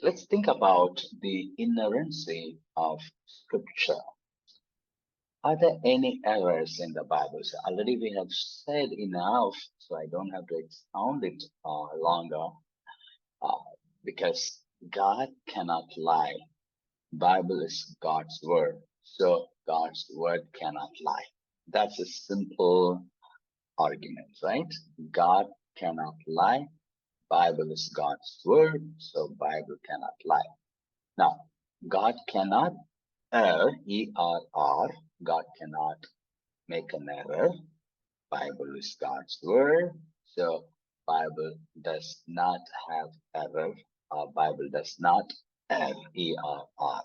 Let's think about the inerrancy of Scripture. Are there any errors in the Bible? So already we have said enough, so I don't have to expound it longer, uh, because God cannot lie. Bible is God's word, so God's word cannot lie. That's a simple argument, right? God cannot lie. Bible is God's word, so Bible cannot lie. Now, God cannot err, E-R-R. God cannot make an error. Bible is God's word, so Bible does not have error. Bible does not err, E-R-R.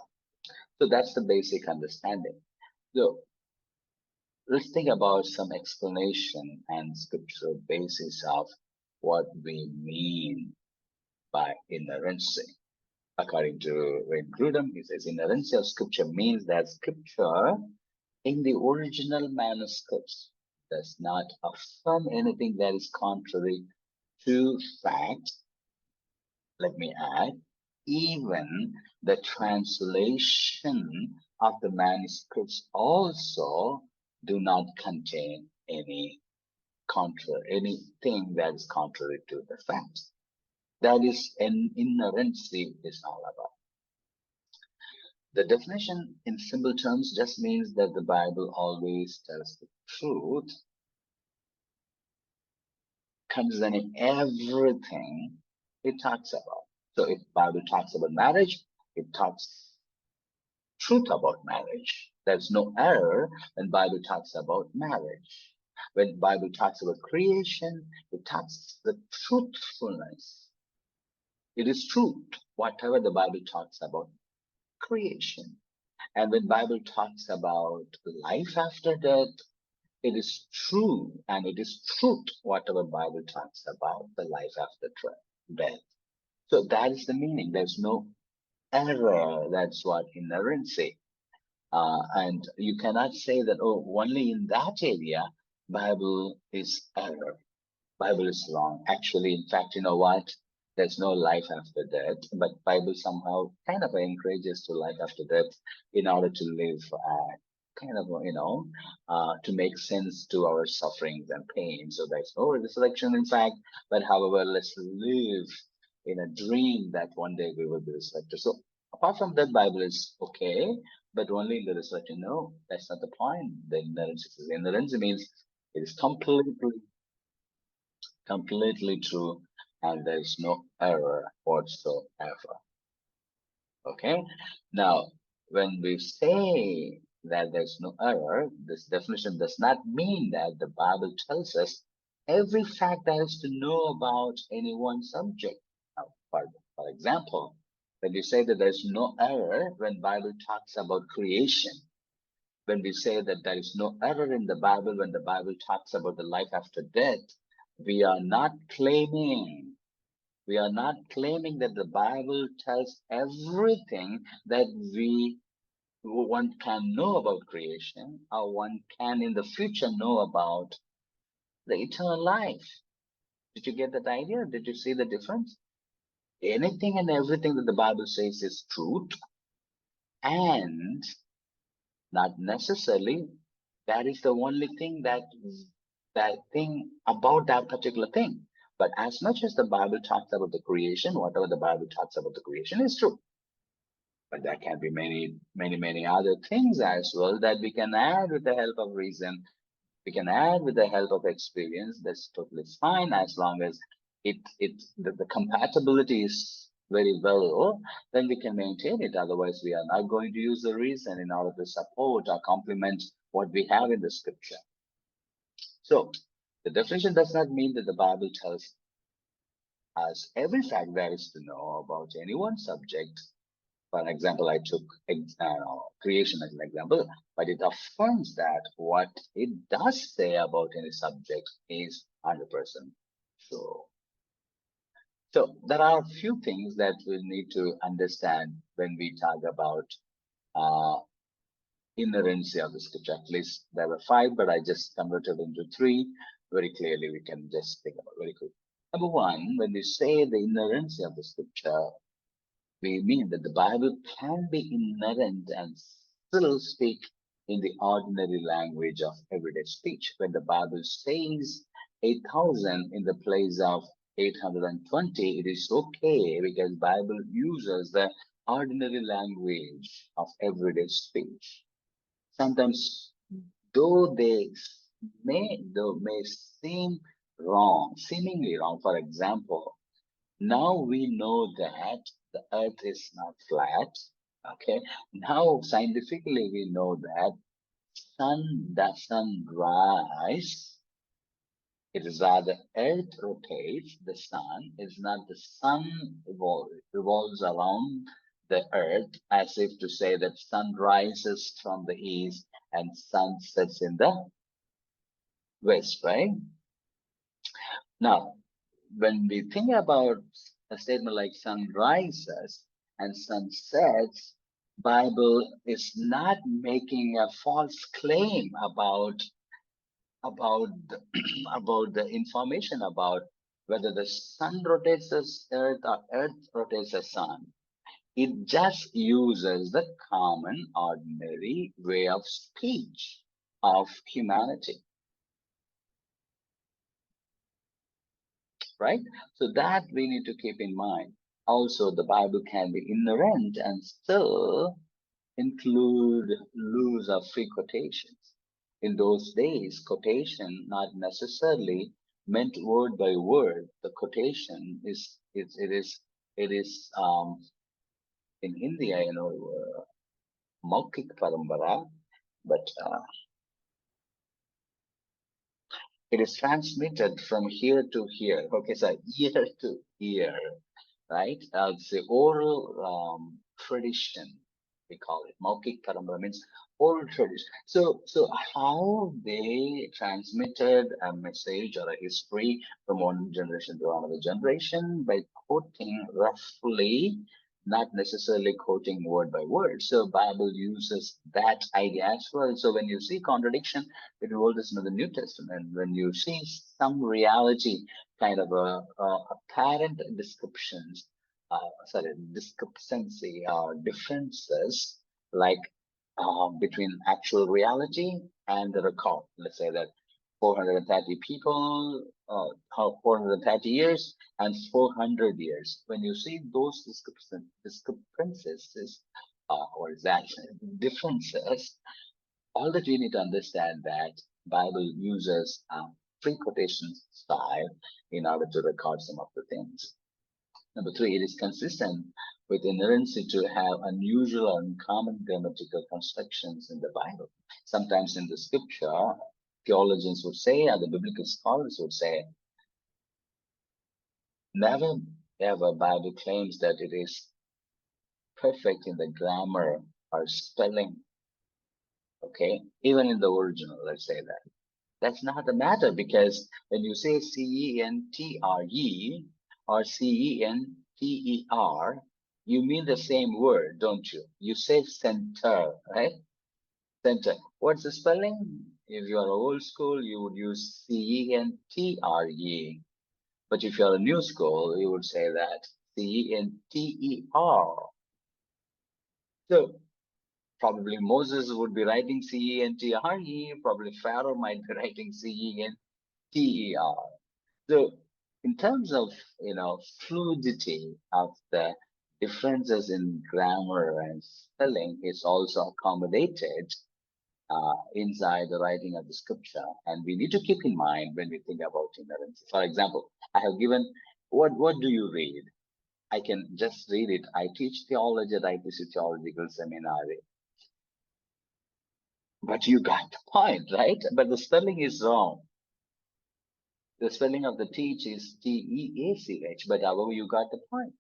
So that's the basic understanding. So let's think about some explanation and scriptural basis of what we mean by inerrancy. According to Wayne Grudem, he says inerrancy of scripture means that scripture in the original manuscripts does not affirm anything that is contrary to fact. Let me add, even the translation of the manuscripts also do not contain anything that is contrary to the fact. That is an inerrancy is all about. The definition in simple terms just means that the Bible always tells the truth concerning everything it talks about. So if Bible talks about marriage, it talks truth about marriage. There's no error when Bible talks about marriage. When Bible talks about creation, it talks the truthfulness. It is truth, whatever the Bible talks about creation. And when Bible talks about life after death, it is true and it is truth, whatever Bible talks about the life after death. So that is the meaning. There's no error. That's what inerrancy. And you cannot say that, oh, only in that area, Bible is error. Bible is wrong. Actually, in fact, you know what? There's no life after death, but Bible somehow kind of encourages to life after death in order to live kind of, to make sense to our sufferings and pain. So there's no resurrection, in fact, but however, let's live in a dream that one day we will be resurrected. So apart from that, Bible is okay, but only in the resurrection. No, that's not the point. The inerrancy means it is completely true, and there's no error whatsoever. Okay. Now, when we say that there's no error, this definition does not mean that the Bible tells us every fact there is to know about any one subject. Now, for example, when we say that there's no error when Bible talks about creation, when we say that there is no error in the Bible when the Bible talks about the life after death, we are not claiming that the Bible tells everything that one can know about creation or one can in the future know about the eternal life. Did you get that idea? Did you see the difference? Anything and everything that the Bible says is truth, and not necessarily that is the only thing that thing about that particular thing. But as much as the Bible talks about the creation, whatever the Bible talks about the creation is true. But there can be many other things as well that we can add with the help of reason. We can add with the help of experience. That's totally fine as long as the compatibility is very well, then we can maintain it. Otherwise, we are not going to use the reason in order to support or complement what we have in the scripture. So the definition does not mean that the Bible tells us every fact there is to know about any one subject. For example, I took creation as an example, but it affirms that what it does say about any subject is 100% true. So there are a few things that we need to understand when we talk about inerrancy of the scripture. At least there were 5, but I just converted into 3. Very clearly, we can just think about very quick. Number 1, when we say the inerrancy of the scripture, we mean that the Bible can be inerrant and still speak in the ordinary language of everyday speech. When the Bible says 8,000 in the place of 820, it is okay because Bible uses the ordinary language of everyday speech. Sometimes, though they may seem wrong, seemingly wrong. For example, now we know that the earth is not flat. Okay. Now scientifically we know that sun doesn't rise. It is rather earth rotates the sun. It's not the sun revolves around the earth, as if to say that sun rises from the east and sun sets in the west, right? Now, when we think about a statement like sun rises and sun sets, Bible is not making a false claim about the, about the information about whether the sun rotates the earth or earth rotates the sun. It just uses the common ordinary way of speech of humanity, right? So that we need to keep in mind. Also, the Bible can be inerrant and still include loose or free quotations. In those days, quotation not necessarily meant word by word. The quotation is in India, Maukik Parambara, but it is transmitted from here to here. Okay, so ear to ear, right? It's the oral tradition, we call it. Maukik Parambara means oral tradition. So how they transmitted a message or a history from one generation to another generation by quoting roughly, not necessarily quoting word by word. So Bible uses that idea as well. So when you see contradiction between Old Testament and the New Testament, when you see some reality, kind of apparent descriptions, discrepancy or differences, like between actual reality and the record. Let's say that 430 people, 430 years and 400 years. When you see those discrepancies, or is that differences, all that you need to understand that Bible uses free quotation style in order to record some of the things. Number three, it is consistent with inerrancy to have unusual or uncommon grammatical constructions in the Bible. Sometimes in the scripture, theologians would say, or the biblical scholars would say, never ever Bible claims that it is perfect in the grammar or spelling. Okay, even in the original, let's say that. That's not the matter, because when you say CENTRE or CENTER, you mean the same word, don't you? You say center, right? Center. What's the spelling? If you are old school, you would use CENTRE. But if you're a new school, you would say that CENTER. So probably Moses would be writing CENTRE, probably Pharaoh might be writing CENTER. So in terms of, fluidity of the differences in grammar and spelling is also accommodated inside the writing of the scripture. And we need to keep in mind when we think about inerrancy. For example, I have given, what do you read? I can just read it. I teach theology at IPC Theological Seminary. But you got the point, right? But the spelling is wrong. The spelling of the teach is TEACH, but however, you got the point.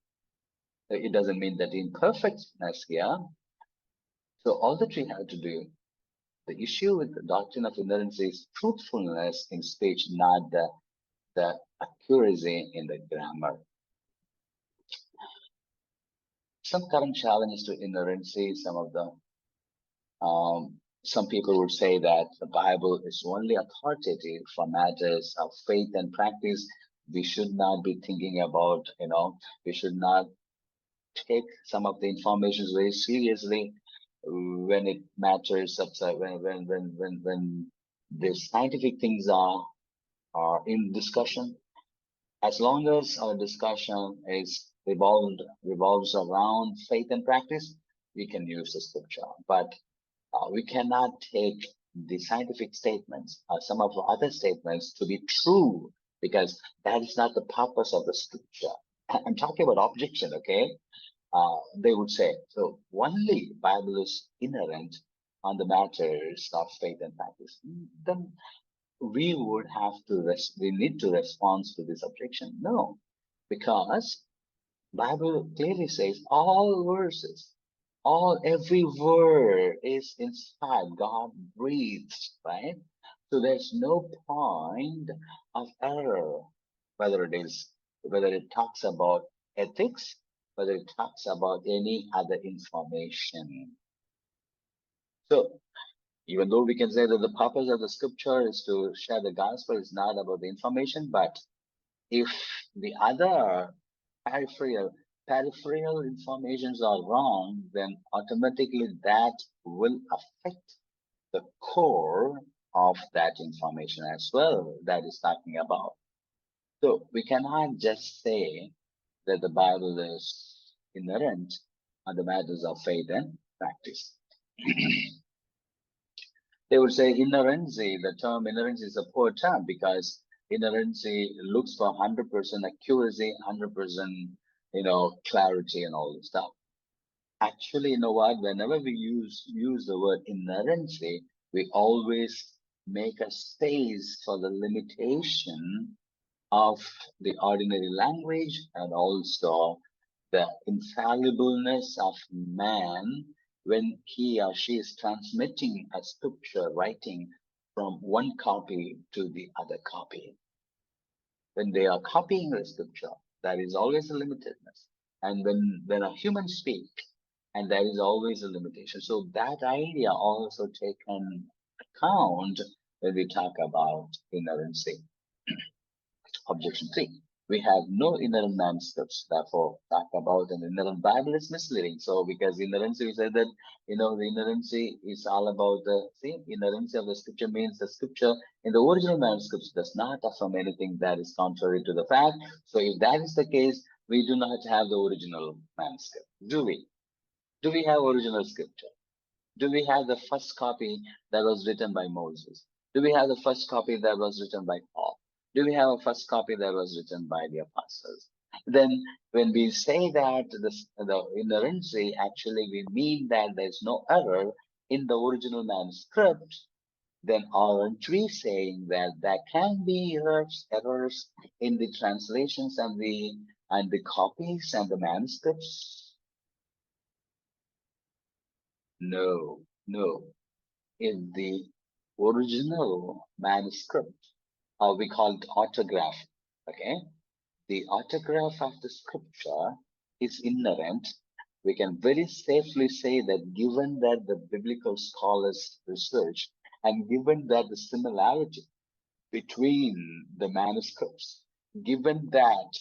It doesn't mean that imperfectness here. So all that we have to do, the issue with the doctrine of inerrancy is truthfulness in speech, not the accuracy in the grammar. Some current challenges to inerrancy, some people would say that the Bible is only authoritative for matters of faith and practice. We should not be thinking about, we should not take some of the information very seriously when it matters, when the scientific things are in discussion. As long as our discussion is revolves around faith and practice, we can use the scripture. But we cannot take the scientific statements or some of the other statements to be true, because that is not the purpose of the scripture. I'm talking about objection, okay? They would say, so only Bible is inerrant on the matters of faith and practice. Then we would have to we need to respond to this objection. No, because Bible clearly says all verses, every word is inspired, God breathes, right? So there's no point of error, whether it talks about ethics, whether it talks about any other information. So even though we can say that the purpose of the scripture is to share the gospel, is not about the information, but if the other peripheral informations are wrong, then automatically that will affect the core of that information as well that is talking about. So we cannot just say that the Bible is inerrant on the matters of faith and practice. They would say inerrancy. The term inerrancy is a poor term because inerrancy looks for 100% accuracy, 100%, clarity and all this stuff. Actually, you know what? Whenever we use the word inerrancy, we always make a space for the limitation of the ordinary language and also the infallibleness of man when he or she is transmitting a scripture writing from one copy to the other copy. When they are copying the scripture, there is always a limitedness. And when a human speaks, and there is always a limitation. So that idea also taken account when we talk about inerrancy. Objection 3. We have no inerrant manuscripts, therefore talk about an inerrant Bible is misleading. So because inerrancy, we said that, the inerrancy is all about inerrancy of the scripture means the scripture in the original manuscripts does not affirm anything that is contrary to the fact. So if that is the case, we do not have the original manuscript, do we? Do we have original scripture? Do we have the first copy that was written by Moses? Do we have the first copy that was written by Paul? Do we have a first copy that was written by the apostles? Then when we say that the inerrancy, actually we mean that there's no error in the original manuscript, then aren't we saying that there can be errors in the translations and the copies and the manuscripts? No, no. In the original manuscript, or we call it autograph, okay? The autograph of the scripture is inerrant. We can very safely say that given that the biblical scholars research and given that the similarity between the manuscripts, given that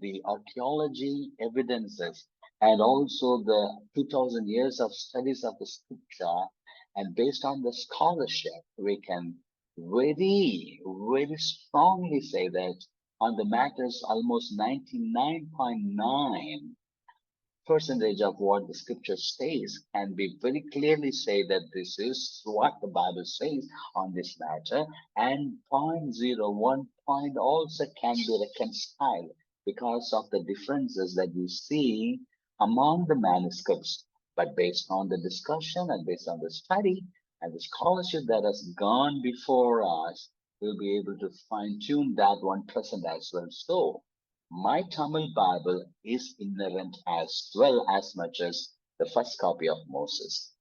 the archaeology evidences and also the 2000 years of studies of the scripture, and based on the scholarship, we can very, very strongly say that on the matters almost 99.9% of what the scripture says can be very clearly say that this is what the Bible says on this matter, and 0.01 point also can be reconciled because of the differences that we see among the manuscripts. But based on the discussion and based on the study and the scholarship that has gone before us, we'll be able to fine tune that 1% as well. So my Tamil Bible is inerrant as well as much as the first copy of Moses.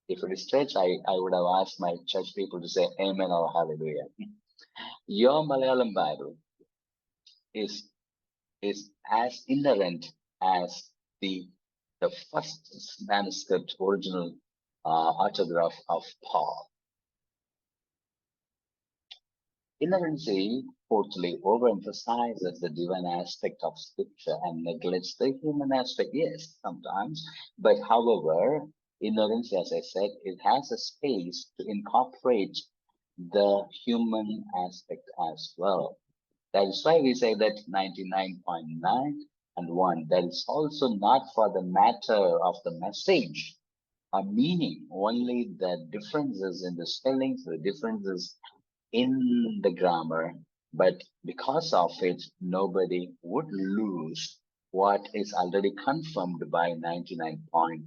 If it is church, I would have asked my church people to say amen or hallelujah. Your Malayalam Bible is as inerrant as the first manuscript original autograph of Paul. Inerrancy fourthly, overemphasizes the divine aspect of scripture and neglects the human aspect. Yes, sometimes. But however, Inerrancy, as I said, it has a space to incorporate the human aspect as well. That is why we say that 99.9 and 1, that is also not for the matter of the message or meaning, only the differences in the spellings, the differences in the grammar, but because of it, nobody would lose what is already confirmed by 99.99%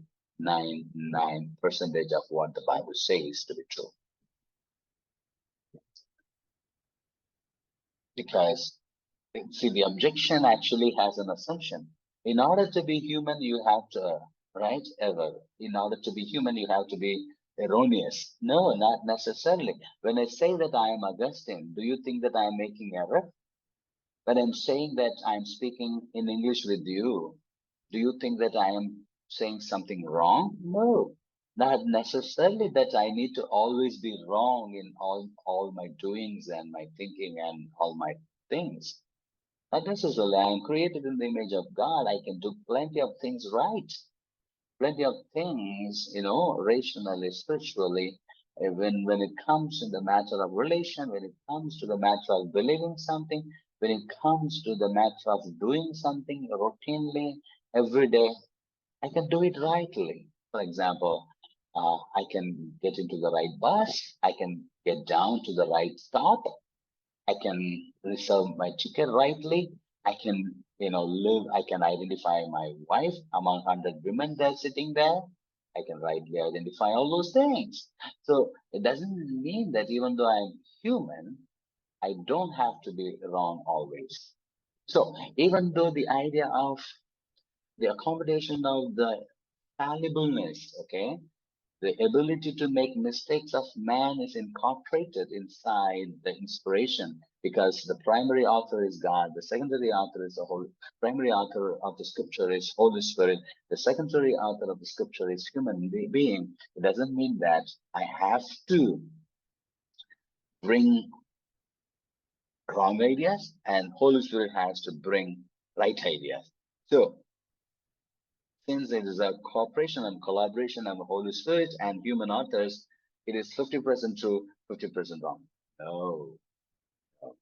of what the Bible says to be true. Because, see, the objection actually has an assumption. In order to be human, you have to err, right? Ever. In order to be human, you have to be erroneous. No, not necessarily. When I say that I am Augustine, do you think that I am making error? When I'm saying that I'm speaking in English with you, do you think that I am saying something wrong? No, not necessarily that I need to always be wrong in all my doings and my thinking and all my things. Not necessarily. I am created in the image of God. I can do plenty of things right, plenty of things, rationally, spiritually. When it comes in the matter of relation, when it comes to the matter of believing something, when it comes to the matter of doing something routinely every day, I can do it rightly. For example, I can get into the right bus, I can get down to the right stop, I can reserve my ticket rightly. I can, I can identify my wife among 100 women that are sitting there. I can rightly identify all those things. So it doesn't mean that even though I'm human, I don't have to be wrong always. So even though the idea of the accommodation of the fallibleness, okay, the ability to make mistakes of man is incorporated inside the inspiration because the primary author is God, the secondary author is the Holy, primary author of the scripture is Holy Spirit, the secondary author of the scripture is human being. It doesn't mean that I have to bring wrong ideas and Holy Spirit has to bring right ideas. So since it is a cooperation and collaboration of the Holy Spirit and human authors, it is 50% true, 50% wrong. No. No.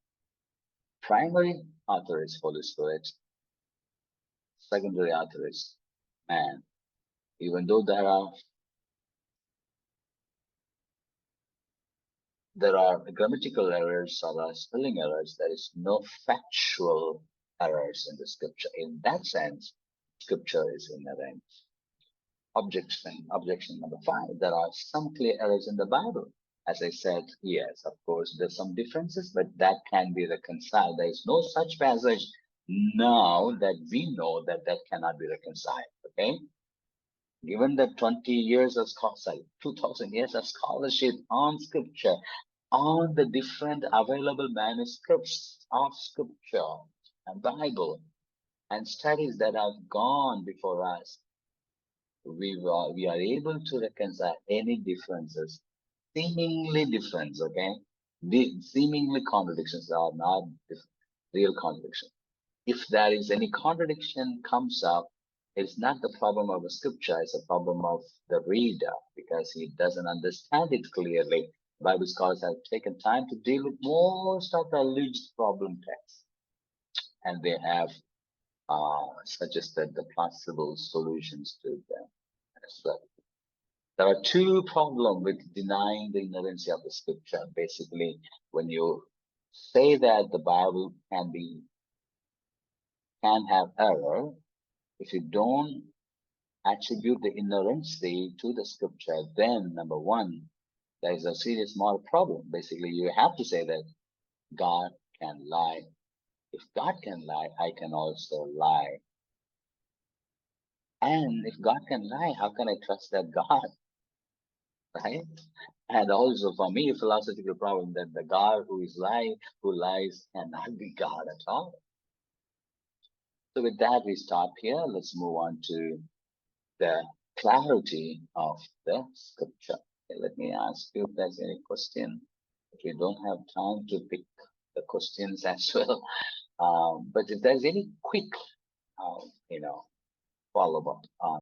Primary author is Holy Spirit, secondary author is man. Even though there are grammatical errors or spelling errors, there is no factual errors in the scripture. In that sense, scripture is inerrant. Objection number 5. There are some clear errors in the Bible. As I said, yes, of course, there's some differences, but that can be reconciled. There is no such passage now that we know that cannot be reconciled. Okay? Given the 20 years of scholarship, 2000 years of scholarship on scripture, on the different available manuscripts of scripture and Bible and studies that have gone before us, we are able to reconcile any differences, seemingly difference, okay? The seemingly contradictions are not real contradiction. If there is any contradiction comes up, it's not the problem of the scripture, it's a problem of the reader because he doesn't understand it clearly. Bible scholars have taken time to deal with most of the alleged problem texts, and they have suggested the possible solutions to them as well. There are two problems with denying the inerrancy of the scripture. Basically, when you say that the Bible can have error, if you don't attribute the inerrancy to the scripture, then number one, there is a serious moral problem. Basically, you have to say that God can lie. If God can lie, I can also lie. And if God can lie, how can I trust that God? Right? And also for me, a philosophical problem that the God who lies cannot be God at all. So with that, we stop here. Let's move on to the clarity of the scripture. Okay, let me ask you if there's any question. If you don't have time to pick the questions as well. But if there's any quick, follow up on